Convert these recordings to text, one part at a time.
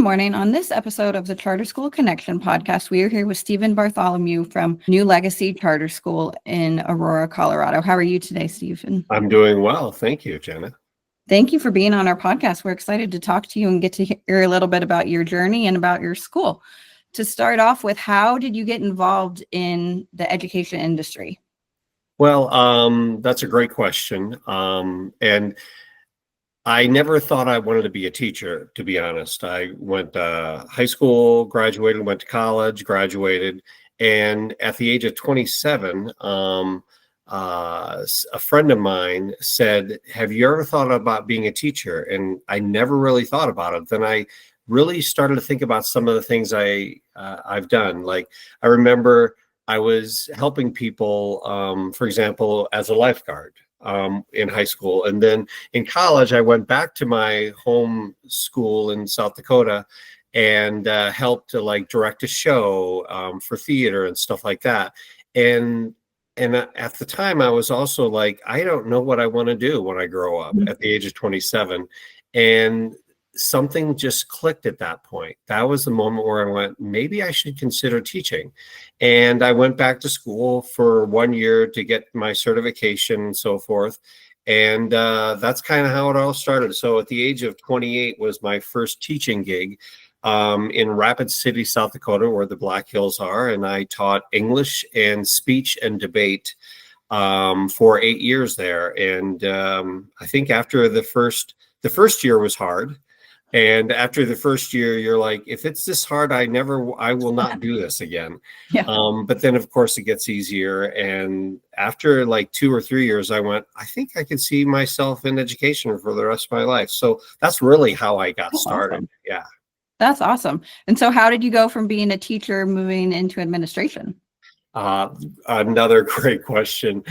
morning. On this episode of the Charter School Connection podcast, we are here with Steven Bartholomew from New Legacy Charter School in Aurora, Colorado. How are you today, Steven? I'm doing well. Thank you, Jenna. Thank you for being on our podcast. We're excited to talk to you and get to hear a little bit about your journey and about your school. To start off with, how did you get involved in the education industry? Well, that's a great question. And I never thought I wanted to be a teacher, to be honest. I went to high school, graduated, went to college, graduated. And at the age of 27, a friend of mine said, "Have you ever thought about being a teacher?" And I never really thought about it. Then I really started to think about some of the things I've done. Like, I remember I was helping people, for example, as a lifeguard in high school. And then in college, I went back to my home school in South Dakota and helped to direct a show for theater and stuff like that. And at the time, I was also like, I don't know what I want to do when I grow up at the age of 27. And something just clicked at that point. That was the moment where I went, maybe I should consider teaching. And I went back to school for 1 year to get my certification and so forth. And that's kind of how it all started. So at the age of 28 was my first teaching gig in Rapid City, South Dakota, where the Black Hills are. And I taught English and speech and debate for 8 years there. And I think after the first year was hard. And after the first year, you're like, if it's this hard, I will not do this again. Yeah. But then, of course, it gets easier. And after 2 or 3 years, I went, I think I could see myself in education for the rest of my life. So that's really how I got started. Awesome. Yeah. That's awesome. And so how did you go from being a teacher moving into administration? Another great question.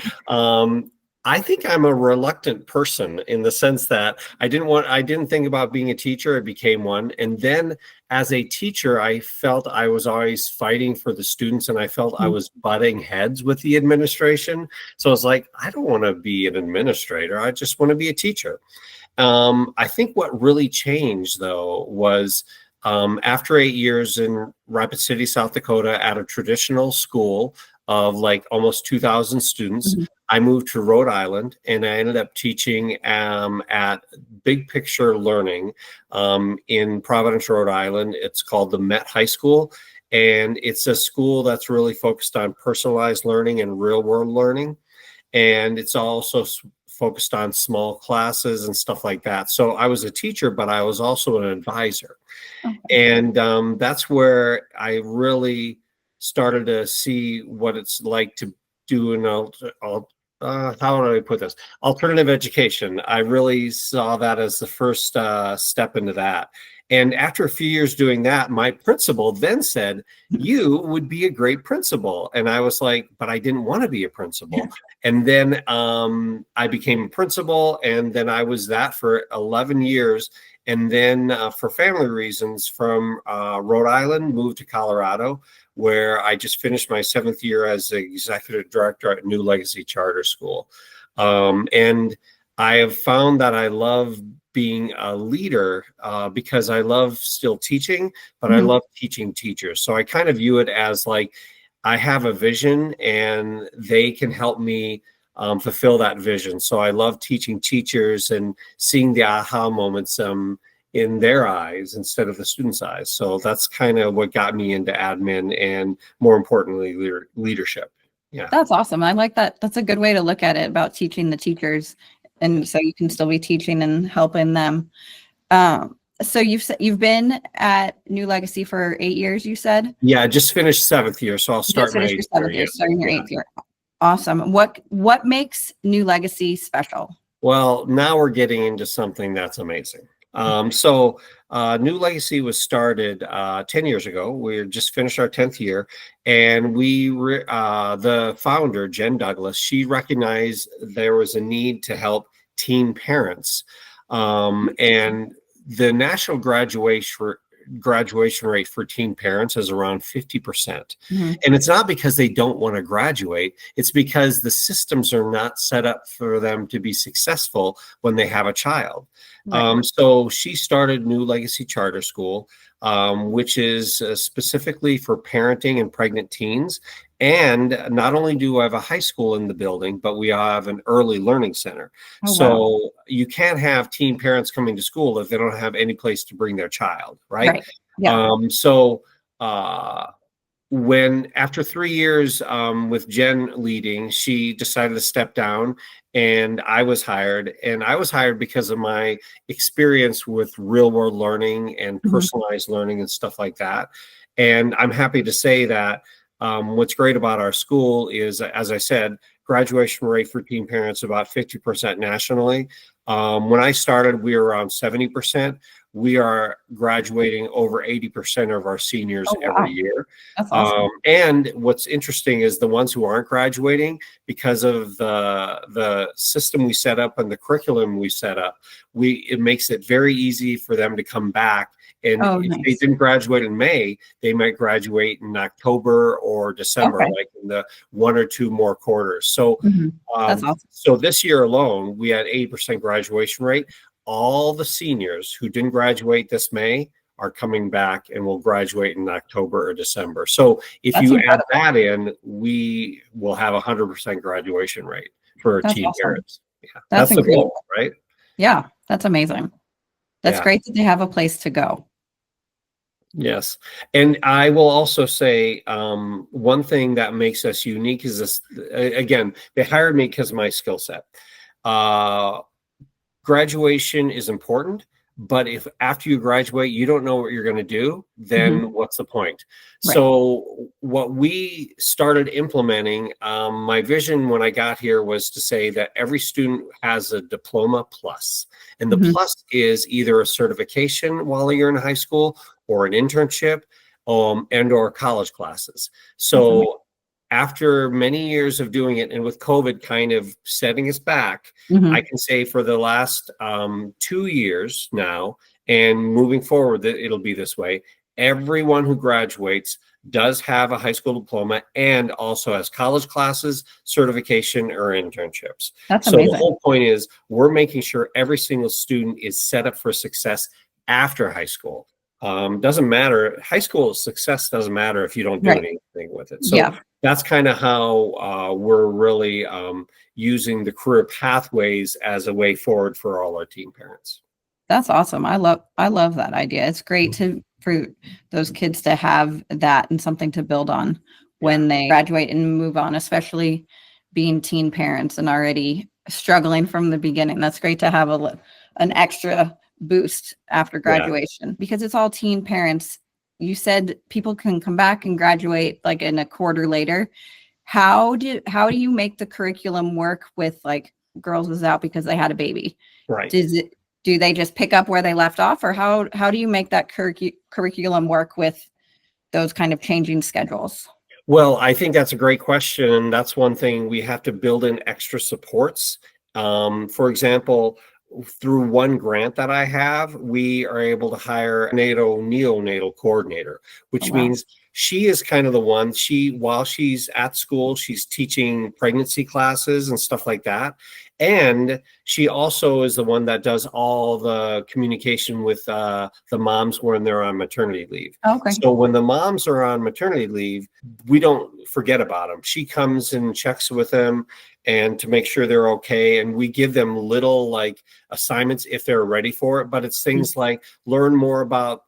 I think I'm a reluctant person in the sense that I didn't think about being a teacher. I became one. And then as a teacher, I felt I was always fighting for the students, and I felt I was butting heads with the administration. So I was like, I don't want to be an administrator. I just want to be a teacher. I think what really changed, though, was after 8 years in Rapid City, South Dakota, at a traditional school of almost 2,000 students, I moved to Rhode Island, and I ended up teaching at Big Picture Learning in Providence, Rhode Island. It's called the Met High School, and it's a school that's really focused on personalized learning and real world learning. And it's also focused on small classes and stuff like that. So I was a teacher, but I was also an advisor. And that's where I really started to see what it's like to do how do I put this? Alternative education. I really saw that as the first step into that. And after a few years doing that, my principal then said, "You would be a great principal." And I was like, but I didn't want to be a principal. And then I became a principal, and then I was that for 11 years. And then for family reasons, from Rhode Island, moved to Colorado, where I just finished my 7th year as the executive director at New Legacy Charter School. And I have found that I love being a leader because I love still teaching, but I love teaching teachers. So I kind of view it as I have a vision, and they can help me fulfill that vision. So I love teaching teachers and seeing the aha moments in their eyes instead of the students' eyes. So that's kind of what got me into admin, and more importantly, leadership. Yeah. That's awesome. I like that. That's a good way to look at it, about teaching the teachers. And so you can still be teaching and helping them. So you've been at New Legacy for 8 years, you said? Yeah, I just finished 7th year, so I'll start my 8th year. Starting your 8th year. Awesome. What makes New Legacy special? Well, now we're getting into something that's amazing. So New Legacy was started 10 years ago. We just finished our 10th year, and the founder, Jen Douglas, she recognized there was a need to help teen parents. And the national graduation graduation rate for teen parents is around 50%. Mhm. And it's not because they don't want to graduate. It's because the systems are not set up for them to be successful when they have a child. Right. So she started New Legacy Charter School, which is specifically for parenting and pregnant teens. And not only do I have a high school in the building, but we have an early learning center. Oh, wow. So you can't have teen parents coming to school if they don't have any place to bring their child, right? Right. Yeah. When after 3 years with Jen leading, she decided to step down, and I was hired. And I was hired because of my experience with real world learning and Mhm. personalized learning and stuff like that. And I'm happy to say that what's great about our school is, as I said, graduation rate for teen parents about 50% nationally. When I started, we were around 70%. We are graduating over 80% of our seniors Oh, wow. every year. That's awesome. And what's interesting is the ones who aren't graduating, because of the system we set up and the curriculum we set up, it makes it very easy for them to come back. And Oh, if they nice. didn't graduate in May, they might graduate in October or December, Okay. like in the 1 or 2 more quarters. So, Mhm. That's awesome. so this year alone, we had 80% graduation rate. All the seniors who didn't graduate this May are coming back and will graduate in October or December. So if That's you add incredible. that in, we will have 100% graduation rate for That's teen awesome. parents. Yeah, That's that's the incredible. goal, right? Yeah, that's amazing. That's Yeah. great that they have a place to go. Yes. And I will also say one thing that makes us unique is this. Again, they hired me because of my skill set. Graduation is important, but if after you graduate, you don't know what you're going to do, then Mhm. what's the point? Right. So what we started implementing, my vision when I got here was to say that every student has a diploma plus, and the Mhm. plus is either a certification while you're in high school or an internship, and or college classes. That's amazing. So after many years of doing it, and with COVID kind of setting us back, I Mhm. can say for the last 2 years now, and moving forward, that it'll be this way. Everyone who graduates does have a high school diploma and also has college classes, certification, or internships. That's So the amazing. whole point is we're making sure every single student is set up for success after high school. Doesn't matter. High school success doesn't matter if you don't do Right. anything with it. So Yeah. that's kind of how we're really using the career pathways as a way forward for all our teen parents. That's awesome. I love that idea. It's great for those kids to have that and something to build on when they graduate and move on, especially being teen parents and already struggling from the beginning. That's great to have an extra boost after Yeah. graduation because it's all teen parents. You said people can come back and graduate like in a quarter later. How do you make the curriculum work with like girls is out because they had a baby? Right. Do they just pick up where they left off, or how do you make that curriculum work with those kind of changing schedules? Well, I think that's a great question. That's one thing we have to build in extra supports. For example, through one grant that I have, we are able to hire a neonatal coordinator, Oh, which wow. means she is kind of the one, while she's at school, she's teaching pregnancy classes and stuff like that. And she also is the one that does all the communication with the moms when they're on maternity leave. Okay. So when the moms are on maternity leave, we don't forget about them. She comes and checks with them and to make sure they're okay. And we give them little like assignments if they're ready for it. But it's things like learn more about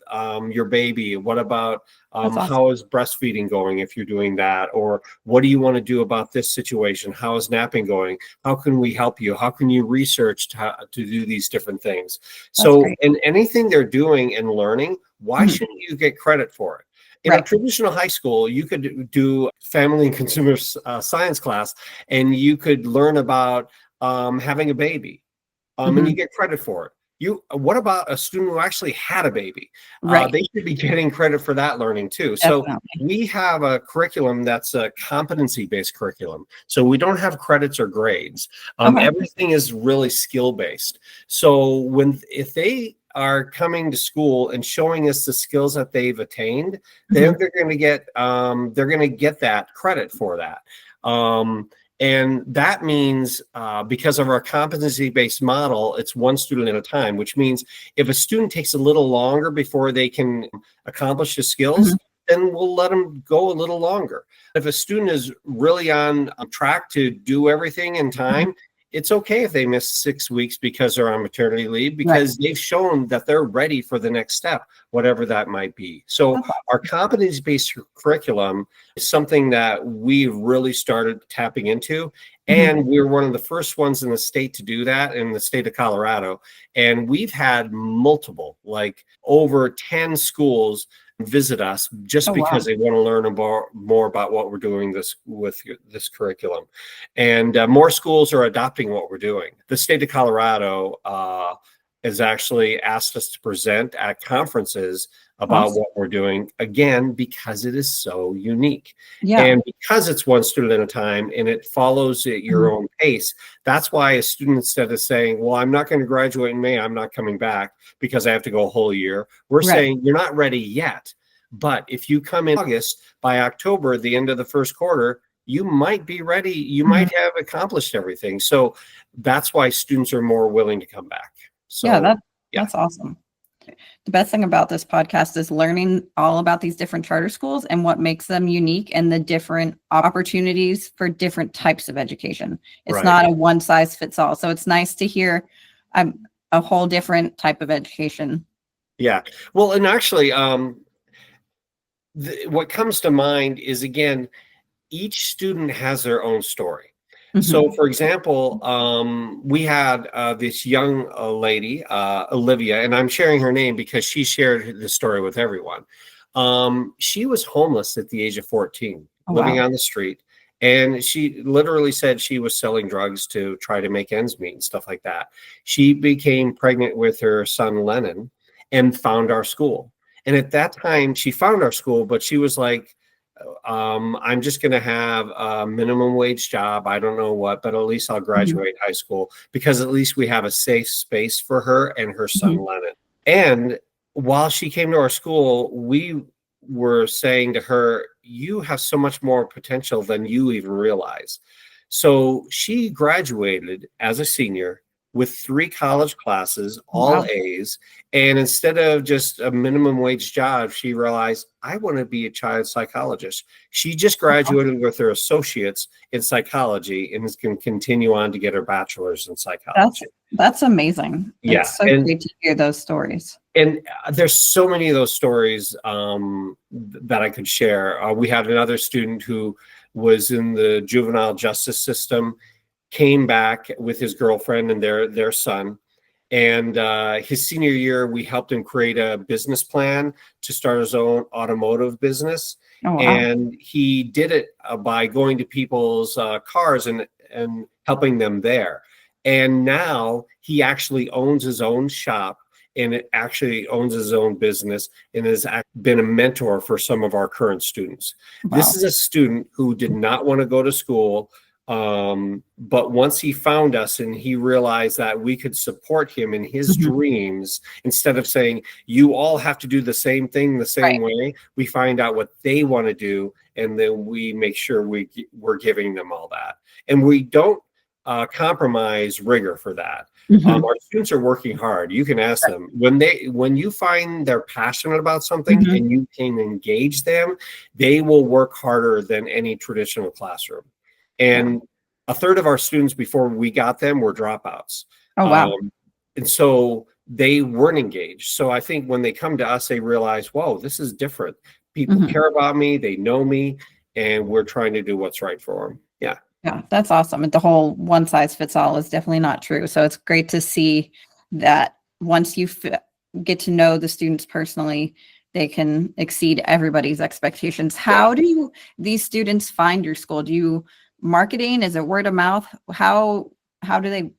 your baby. What about That's awesome. how is breastfeeding going if you're doing that? Or what do you want to do about this situation? How is napping going? How can we help you? How can you research to do these different things? That's So great. in anything they're doing and learning, why Mhm. shouldn't you get credit for it? In a Right. traditional high school, you could do family and consumer science class, and you could learn about having a baby, and you Mhm. get credit for it. What about a student who actually had a baby? Right. They should be getting credit for that learning too. So Definitely. we have a curriculum that's a competency-based curriculum. So we don't have credits or grades. Okay. Everything is really skill-based. So if they are coming to school and showing us the skills that they've attained, then they're going to get that credit for that. And that means because of our competency-based model, it's one student at a time, which means if a student takes a little longer before they can accomplish the skills, then we'll let them go a little longer. If a student is really on track to do everything in time, it's okay if they miss 6 weeks because they're on maternity leave, because they've shown that they're ready for the next step, whatever that might be. So our competency-based curriculum is something that we really started tapping into. And we're one of the first ones in the state to do that, in the state of Colorado. And we've had multiple, like over 10 schools visit us just because they want to learn more about what we're doing with this curriculum. And more schools are adopting what we're doing. The state of Colorado has actually asked us to present at conferences about what we're doing, again, because it is so unique. And because it's one student at a time and it follows at your own pace, that's why a student, instead of saying, well, I'm not going to graduate in May, I'm not coming back because I have to go a whole year, we're saying you're not ready yet. But if you come in August, by October, the end of the first quarter, you might be ready. You might have accomplished everything. So that's why students are more willing to come back. So that's awesome. The best thing about this podcast is learning all about these different charter schools and what makes them unique and the different opportunities for different types of education. It's not a one size fits all. So it's nice to hear a whole different type of education. Yeah. Well, and actually, what comes to mind is, again, each student has their own story. So, for example, we had this young lady, Olivia, and I'm sharing her name because she shared the story with everyone. She was homeless at the age of 14, living on the street. And she literally said she was selling drugs to try to make ends meet and stuff like that. She became pregnant with her son, Lennon, and found our school. And at that time, she found our school, but she was like, I'm just going to have a minimum wage job. I don't know what, but at least I'll graduate high school, because at least we have a safe space for her and her son, Lennon. And while she came to our school, we were saying to her, you have so much more potential than you even realize. So she graduated as a senior with 3 college classes, all A's. And instead of just a minimum wage job, she realized, I want to be a child psychologist. She just graduated with her associates in psychology and is going to continue on to get her bachelor's in psychology. That's amazing. It's so great to hear those stories. And there's so many of those stories that I could share. We had another student who was in the juvenile justice system, came back with his girlfriend and their son. And his senior year, we helped him create a business plan to start his own automotive business. And he did it by going to people's cars and helping them there. And now he actually owns his own shop and it actually owns his own business and has been a mentor for some of our current students. This is a student who did not want to go to school. But once he found us and he realized that we could support him in his dreams, instead of saying, you all have to do the same thing the same way, we find out what they want to do. And then we make sure we're giving them all that. And we don't compromise rigor for that. Our students are working hard. You can ask them when you find they're passionate about something and you can engage them, they will work harder than any traditional classroom. And a third of our students before we got them were dropouts. And so they weren't engaged. So I think when they come to us, they realize, whoa, this is different. People care about me, they know me, and we're trying to do what's right for them. Yeah, that's awesome. And the whole one size fits all is definitely not true. So it's great to see that once you get to know the students personally, they can exceed everybody's expectations. How do these students find your school? Do you marketing? Is it word of mouth? How do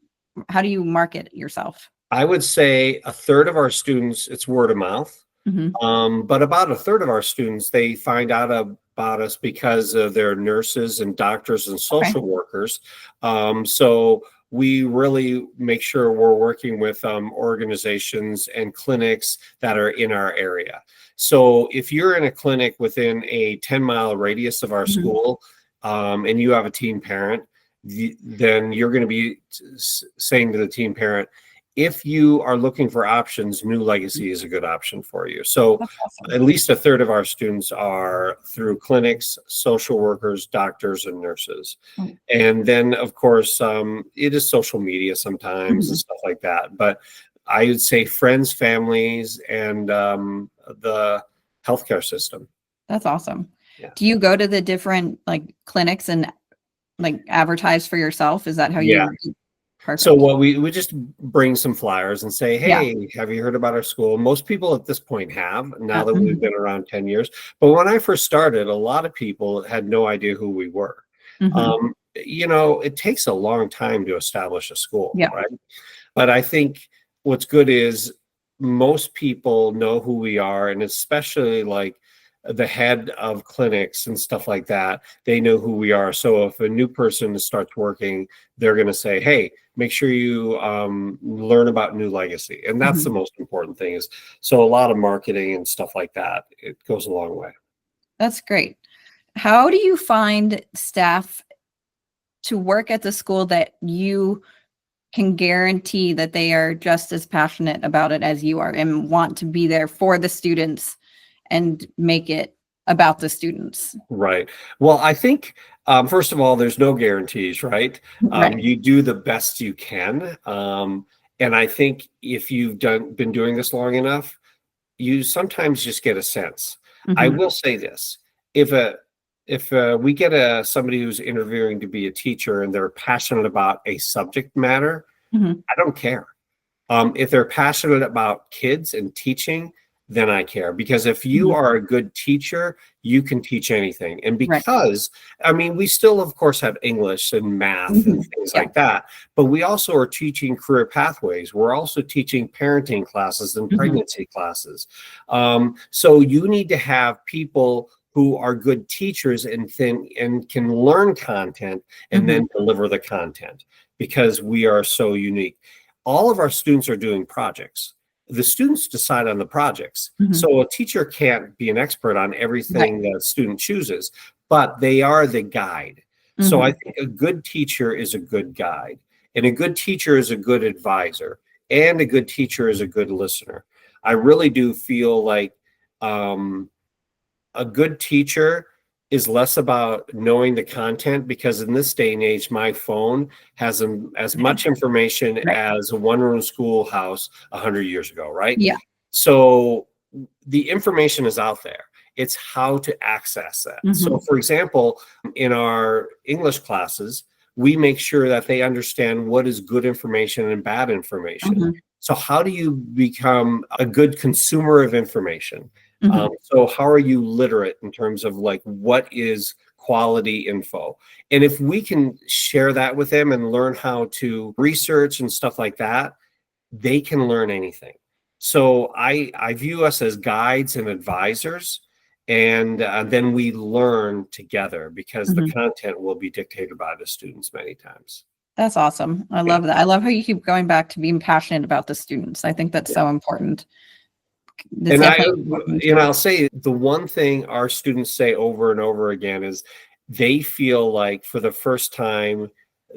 you market yourself? I would say a third of our students, it's word of mouth. But about a third of our students, they find out about us because of their nurses and doctors and social workers. So we really make sure we're working with organizations and clinics that are in our area. So if you're in a clinic within a 10-mile radius of our school, and you have a teen parent, then you're going to be saying to the teen parent, if you are looking for options, New Legacy is a good option for you. So at least a third of our students are through clinics, social workers, doctors, and nurses. And then, of course, it is social media sometimes and stuff like that. But I would say friends, families, and the healthcare system. That's awesome. Yeah. Do you go to the different like clinics and like advertise for yourself? Is that how you? Perfect. So what we just bring some flyers and say, hey, have you heard about our school? Most people at this point have, now that we've been around 10 years. But when I first started, a lot of people had no idea who we were. You know, it takes a long time to establish a school, right? But I think what's good is most people know who we are, and especially like the head of clinics and stuff like that, they know who we are. So if a new person starts working, they're going to say, hey, make sure you learn about New Legacy. And that's the most important thing is, so a lot of marketing and stuff like that, it goes a long way. That's great. How do you find staff to work at the school that you can guarantee that they are just as passionate about it as you are and want to be there for the students and make it about the students? Right. Well, I think, first of all, there's no guarantees, right? You do the best you can. And I think if you've been doing this long enough, you sometimes just get a sense. I will say this, if we get somebody who's interviewing to be a teacher and they're passionate about a subject matter, I don't care. If they're passionate about kids and teaching, then I care, because if you are a good teacher, you can teach anything. And because, I mean, we still, of course, have English and math and things like that, but we also are teaching career pathways. We're also teaching parenting classes and pregnancy classes. So you need to have people who are good teachers and can learn content and then deliver the content, because we are so unique. All of our students are doing projects. The students decide on the projects. So a teacher can't be an expert on everything that a student chooses, but they are the guide. So I think a good teacher is a good guide, and a good teacher is a good advisor, and a good teacher is a good listener. I really do feel like a good teacher is less about knowing the content, because in this day and age, my phone has as much information as a one-room schoolhouse 100 years ago, right? So the information is out there. It's how to access that. So for example, in our English classes, we make sure that they understand what is good information and bad information. So how do you become a good consumer of information? So how are you literate in terms of like, what is quality info? And if we can share that with them and learn how to research and stuff like that, they can learn anything. So I view us as guides and advisors, and then we learn together, because the content will be dictated by the students many times. That's awesome. I love that. I love how you keep going back to being passionate about the students. I think that's so important. And I'll say the one thing our students say over and over again is they feel like for the first time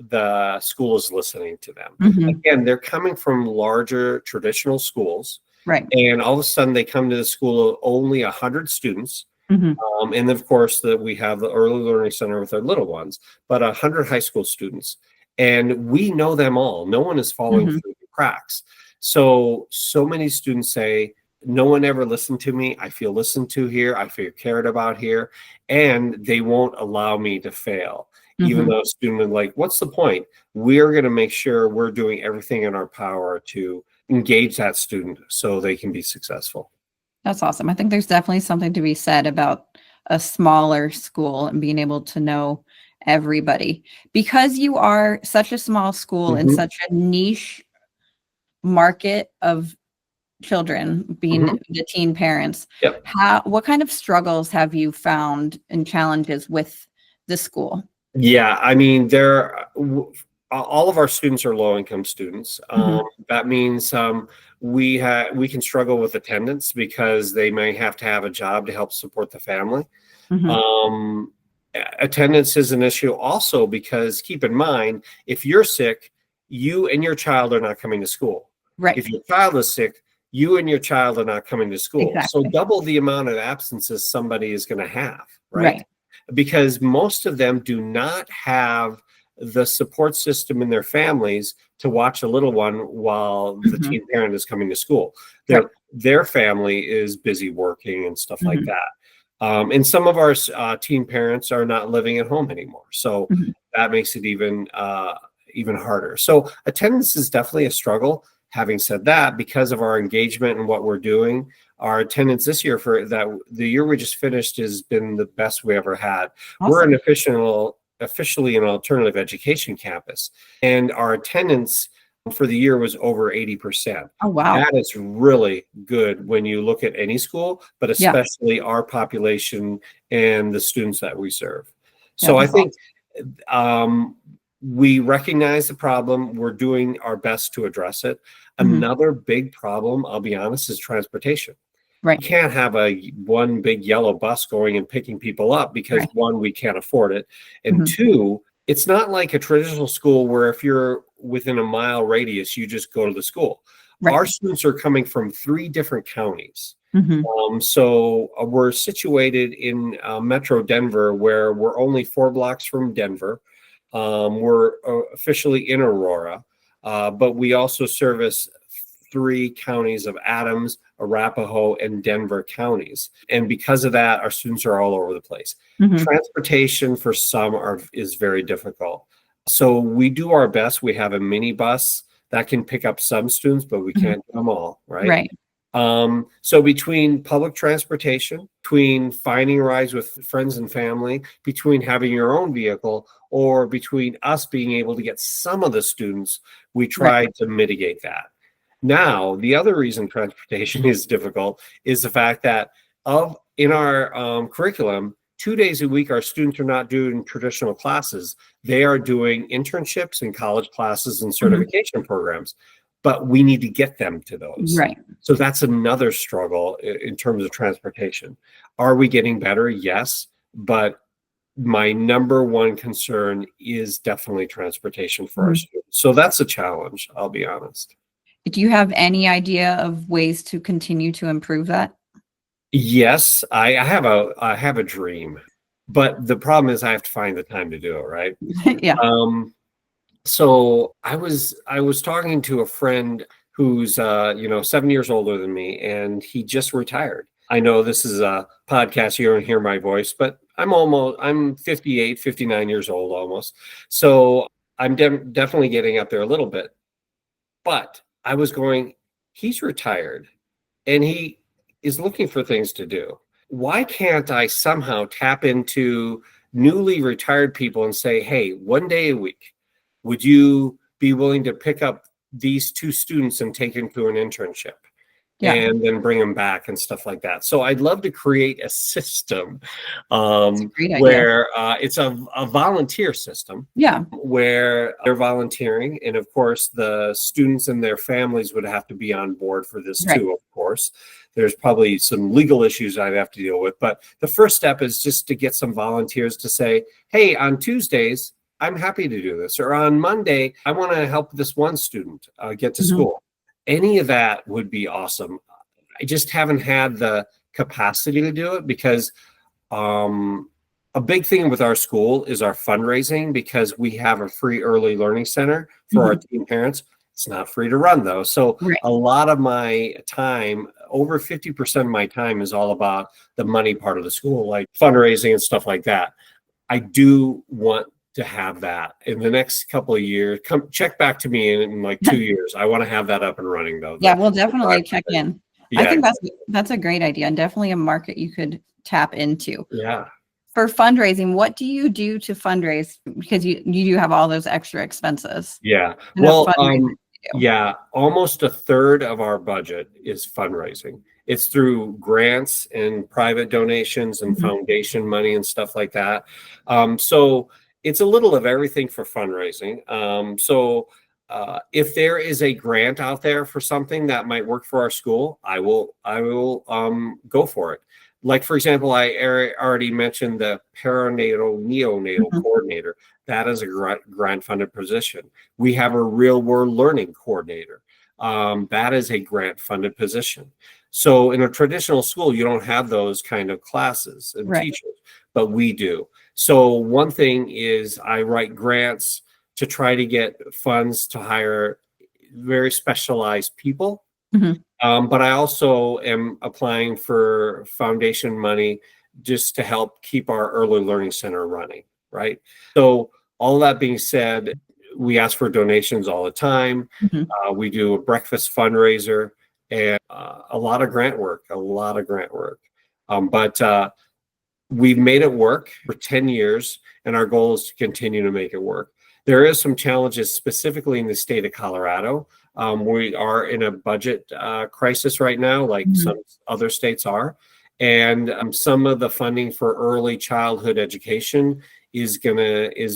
the school is listening to them. Again, they're coming from larger traditional schools, and all of a sudden they come to the school of only 100 students. And of course we have the early learning center with our little ones, but 100 high school students, and we know them all. No one is falling through the cracks. So many students say, no one ever listened to me. I feel listened to here. I feel cared about here. And they won't allow me to fail. Even though a student is like, what's the point? We're going to make sure we're doing everything in our power to engage that student so they can be successful. That's awesome. I think there's definitely something to be said about a smaller school and being able to know everybody. Because you are such a small school and such a niche market of children, being the teen parents, what kind of struggles have you found and challenges with the school? Yeah, I mean, all of our students are low-income students. That means we can struggle with attendance because they may have to have a job to help support the family. Attendance is an issue also because keep in mind, if you're sick, you and your child are not coming to school. Right. If your child is sick, you and your child are not coming to school. Exactly. So double the amount of absences somebody is going to have, Right. Because most of them do not have the support system in their families to watch a little one while the teen parent is coming to school. Their family is busy working and stuff like that. And some of our teen parents are not living at home anymore. So that makes it even harder. So attendance is definitely a struggle. Having said that, because of our engagement and what we're doing, our attendance this year for the year we just finished has been the best we ever had. Awesome. We're officially an alternative education campus, and our attendance for the year was over 80%. Oh, wow. That is really good when you look at any school, but especially our population and the students that we serve. So I think we recognize the problem. We're doing our best to address it. Another big problem, I'll be honest, is transportation. Right. You can't have one big yellow bus going and picking people up because one, we can't afford it. And two, it's not like a traditional school where if you're within a mile radius, you just go to the school. Right. Our students are coming from 3 different counties. So we're situated in Metro Denver, where we're only 4 blocks from Denver. We're officially in Aurora, but we also service 3 counties of Adams, Arapahoe, and Denver counties. And because of that, our students are all over the place. Transportation for some is very difficult. So we do our best. We have a mini bus that can pick up some students, but we can't do them all, right? So between public transportation, between finding rides with friends and family, between having your own vehicle, or between us being able to get some of the students, we try to mitigate that. Now, the other reason transportation is difficult is the fact that in our curriculum, 2 days a week, our students are not doing traditional classes. They are doing internships and college classes and certification programs, but we need to get them to those. Right. So that's another struggle in terms of transportation. Are we getting better? Yes, but my number one concern is definitely transportation for our students. So that's a challenge, I'll be honest. Do you have any idea of ways to continue to improve that? Yes, I have a dream, but the problem is I have to find the time to do it, right? Yeah. So I was talking to a friend who's 7 years older than me, and he just retired. I know this is a podcast, you don't hear my voice, but I'm 58, 59 years old almost. So I'm definitely getting up there a little bit. But I was going, he's retired and he is looking for things to do. Why can't I somehow tap into newly retired people and say, hey, 1 day a week, would you be willing to pick up these 2 students and take them to an internship? And then bring them back and stuff like that. So I'd love to create a system where it's a volunteer system. Yeah, where they're volunteering, and of course the students and their families would have to be on board for this too. Of course, there's probably some legal issues I'd have to deal with, but the first step is just to get some volunteers to say, "Hey, on Tuesdays, I'm happy to do this," or on Monday, I want to help this one student get to school. Any of that would be awesome. I just haven't had the capacity to do it because a big thing with our school is our fundraising, because we have a free early learning center for our teen parents. It's not free to run though. So a lot of my time, over 50% of my time, is all about the money part of the school, like fundraising and stuff like that. I do want to have that in the next couple of years. Come check back to me in like 2 years. I want to have that up and running though. Yeah, we'll definitely check in. Yeah, I think that's a great idea, and definitely a market you could tap into. Yeah. For fundraising, what do you do to fundraise? Because you do have all those extra expenses. Yeah. Well, yeah, almost 1/3 of our budget is fundraising. It's through grants and private donations and foundation money and stuff like that. So it's a little of everything for fundraising. If there is a grant out there for something that might work for our school, I will go for it. Like, for example, I already mentioned the perinatal neonatal coordinator. That is a grant funded position. We have a real world learning coordinator. That is a grant funded position. So in a traditional school, you don't have those kind of classes and teachers, but we do. So one thing is I write grants to try to get funds to hire very specialized people. But I also am applying for foundation money just to help keep our early learning center running, right? So all that being said, we ask for donations all the time. We do a breakfast fundraiser and a lot of grant work, but we've made it work for 10 years, and our goal is to continue to make it work. There is some challenges specifically in the state of Colorado. We are in a budget crisis right now, like some other states are. And some of the funding for early childhood education is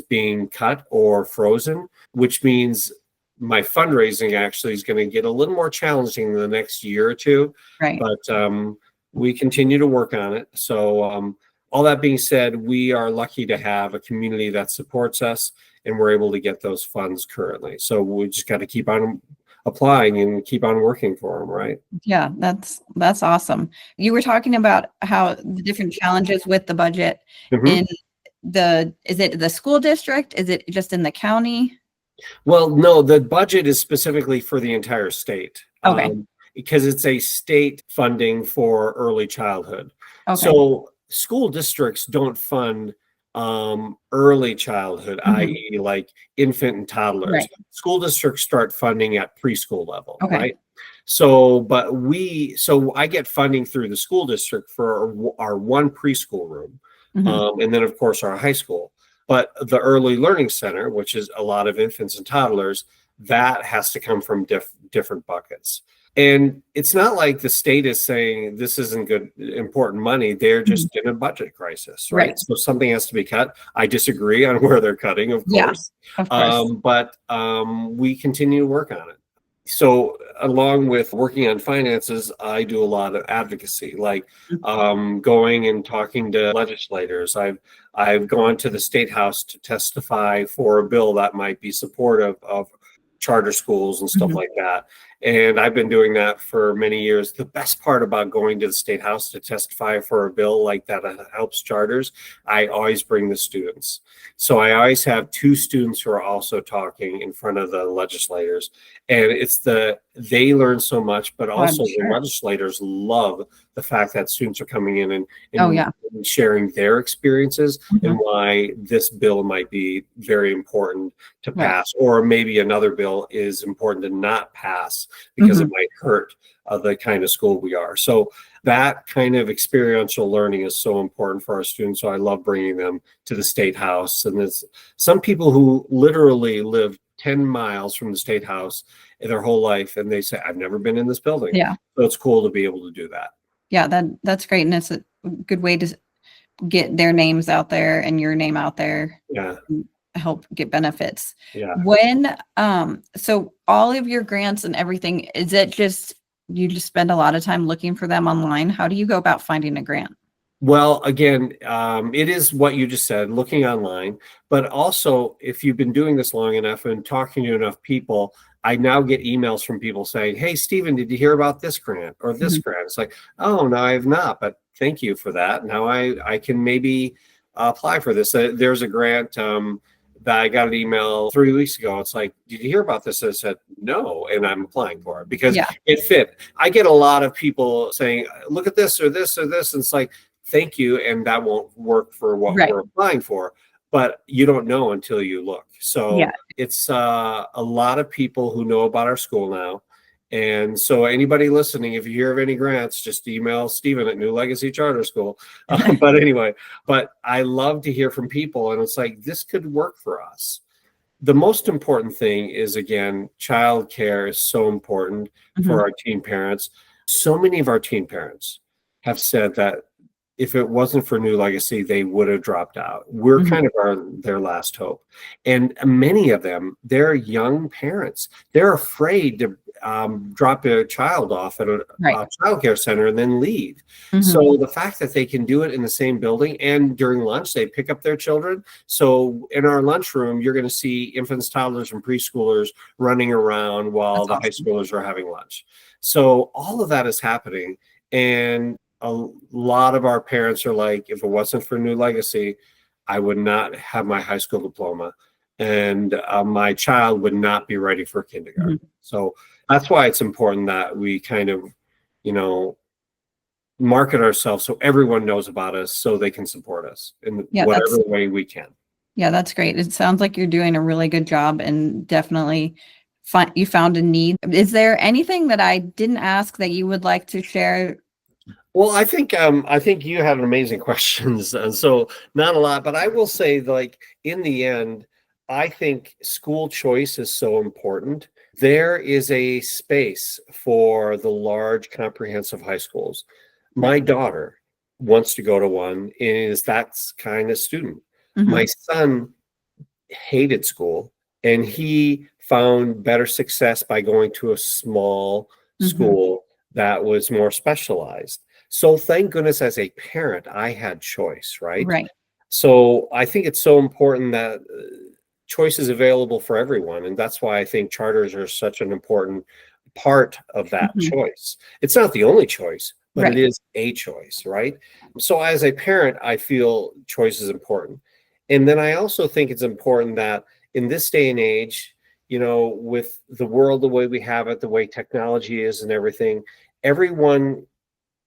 being cut or frozen, which means my fundraising actually is going to get a little more challenging in the next year or two. But we continue to work on it. So all that being said, we are lucky to have a community that supports us, and we're able to get those funds currently. So we just got to keep on applying and keep on working for them, right? Yeah, that's awesome. You were talking about how the different challenges with the budget in is it the school district? Is it just in the county? Well, no, the budget is specifically for the entire state. Because it's a state funding for early childhood. So school districts don't fund early childhood, i.e. like infant and toddlers. School districts start funding at preschool level, right? So I get funding through the school district for our one preschool room, and then of course our high school. But the early learning center, which is a lot of infants and toddlers, that has to come from different buckets. And it's not like the state is saying this isn't good, important money. They're just in a budget crisis, right? So something has to be cut. I disagree on where they're cutting, of course. But we continue to work on it. So along with working on finances, I do a lot of advocacy, like going and talking to legislators. I've gone to the State House to testify for a bill that might be supportive of charter schools and stuff like that. And I've been doing that for many years. The best part about going to the State House to testify for a bill like that helps charters, I always bring the students. So I always have two students who are also talking in front of the legislators. And they learn so much, but also the legislators love the fact that students are coming in and sharing their experiences and why this bill might be very important to pass, or maybe another bill is important to not pass because it might hurt the kind of school we are. So that kind of experiential learning is so important for our students. So I love bringing them to the State House. And there's some people who literally live 10 miles from the State House their whole life, and they say, I've never been in this building. So it's cool to be able to do that. That's great. And it's a good way to get their names out there and your name out there. And help get benefits. When so all of your grants and everything, is it just you just spend a lot of time looking for them online? How do you go about finding a grant? Well, again, it is what you just said, looking online, but also if you've been doing this long enough and talking to enough people, I now get emails from people saying, hey, Steven, did you hear about this grant or this grant? It's like, oh, no, I have not, but thank you for that. Now I can maybe apply for this. There's a grant that I got an email 3 weeks ago. It's like, did you hear about this? I said, no, and I'm applying for it because it fit. I get a lot of people saying, look at this or this or this. And it's like, thank you. And that won't work for what we're applying for. But you don't know until you look. So it's a lot of people who know about our school now. And so anybody listening, if you hear of any grants, just email Steven at New Legacy Charter School. But anyway, I love to hear from people. And it's like, this could work for us. The most important thing is, again, childcare is so important for our teen parents. So many of our teen parents have said that if it wasn't for New Legacy, they would have dropped out. We're Mhm. kind of their last hope. And many of them, they're young parents. They're afraid to drop their child off at a Right. childcare center and then leave. Mhm. So the fact that they can do it in the same building, and during lunch, they pick up their children. So in our lunchroom, you're going to see infants, toddlers, and preschoolers running around while That's the high awesome. schoolers are having lunch. So all of that is happening. And a lot of our parents are like, if it wasn't for New Legacy, I would not have my high school diploma, and my child would not be ready for kindergarten. Mhm. So that's why it's important that we kind of, you know, market ourselves so everyone knows about us, so they can support us in Yeah, whatever way we can. yeah, that's great. It sounds like you're doing a really good job, and definitely you found a need. Is there anything that I didn't ask that you would like to share? Well, I think you had amazing questions, and so not a lot, but I will say, like, in the end, I think school choice is so important. There is a space for the large comprehensive high schools. Right. My daughter wants to go to one, is that kind of student. My Mhm. son hated school, and he found better success by going to a small Mhm. school that was more specialized. So thank goodness, as a parent, I had choice, right? Right. So I think it's so important that choice is available for everyone, and that's why I think charters are such an important part of that Mhm. choice. It's not the only choice, but it Right. is a choice, right? So as a parent, I feel choice is important. And then I also think it's important that in this day and age, you know, with the world the way we have it, the way technology is and everything, everyone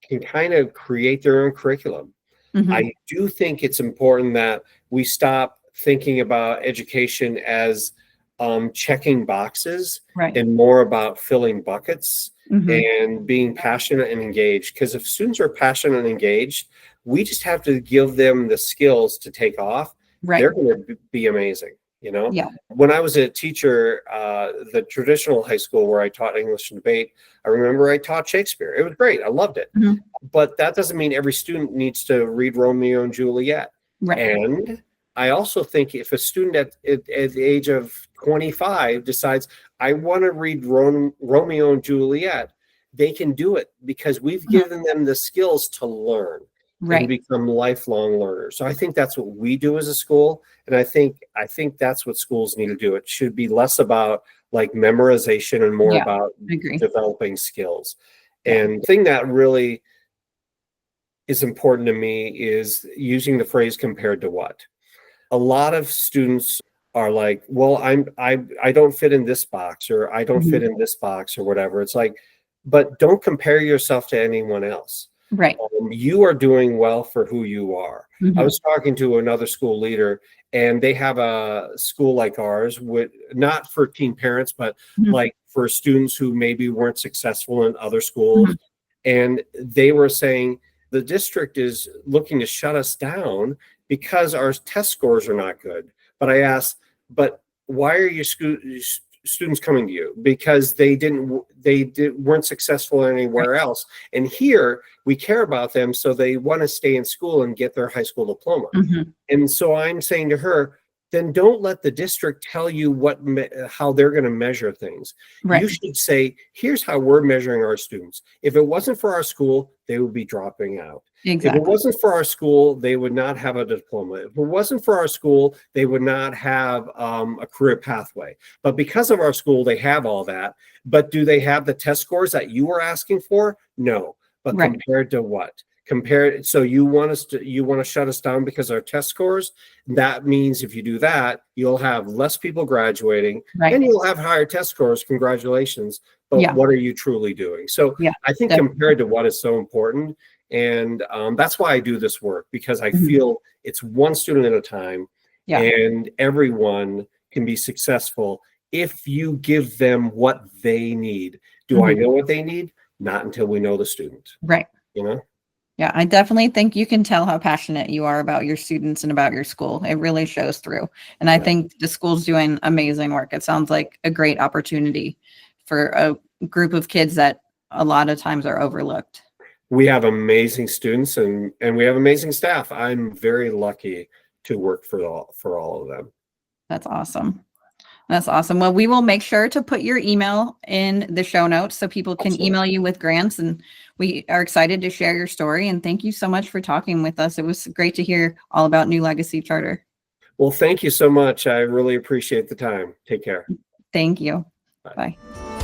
can kind of create their own curriculum. Mhm. I do think it's important that we stop thinking about education as checking boxes, Right. and more about filling buckets Mhm. and being passionate and engaged. Because if students are passionate and engaged, we just have to give them the skills to take off. Right. They're going to be amazing. You know, Yeah. when I was a teacher, the traditional high school where I taught English and debate, I remember I taught Shakespeare. It was great. I loved it. Mhm. But that doesn't mean every student needs to read Romeo and Juliet. Right. And I also think if a student at the age of 25 decides, I want to read Romeo and Juliet, they can do it because we've Mhm. given them the skills to learn and Right. become lifelong learners. So I think that's what we do as a school. And I think that's what schools need to do. It should be less about like memorization and more Yeah. about I agree. developing skills. Yeah. And the thing that really is important to me is using the phrase compared to what. A lot of students are like, well, I don't fit in this box, or I don't Mhm. fit in this box, or whatever. It's like, but don't compare yourself to anyone else. Right. You are doing well for who you are. I Mhm. was talking to another school leader, and they have a school like ours, with not for teen parents, but Mhm. like for students who maybe weren't successful in other schools. Mhm. And they were saying the district is looking to shut us down because our test scores are not good. But I asked, but why are your students coming to you? Because weren't successful Right. anywhere else. And here we care about them, so they want to stay in school and get their high school diploma. Mhm. And so I'm saying to her, then don't let the district tell you how they're going to measure things. You Right. should say, here's how we're measuring our students. If it wasn't for our school, they would be dropping out. If it Exactly. wasn't for our school, they would not have a diploma. If it wasn't for our school, they would not have a career pathway. But because of our school, they have all that. But do they have the test scores that you were asking for? No. But Right. compared to what? So you want to shut us down because of our test scores? That means if you do that, you'll have less people graduating Right. and you'll have higher test scores. Congratulations. But Yeah. what are you truly doing? So Yeah. I think Definitely. compared to what is so important. And that's why I do this work, because I Mhm. feel it's one student at a time, Yeah. and everyone can be successful if you give them what they need. Do I Mhm. know what they need? Not until we know the student, Right. you know? Yeah, I definitely think you can tell how passionate you are about your students and about your school. It really shows through. And I Yeah. think the school's doing amazing work. It sounds like a great opportunity for a group of kids that a lot of times are overlooked. We have amazing students and we have amazing staff. I'm very lucky to work for all of them. That's awesome. That's awesome. Well, we will make sure to put your email in the show notes so people can Excellent. email you with grants, and we are excited to share your story. And thank you so much for talking with us. It was great to hear all about New Legacy Charter. Well, thank you so much. I really appreciate the time. Take care. Thank you. Bye. Bye.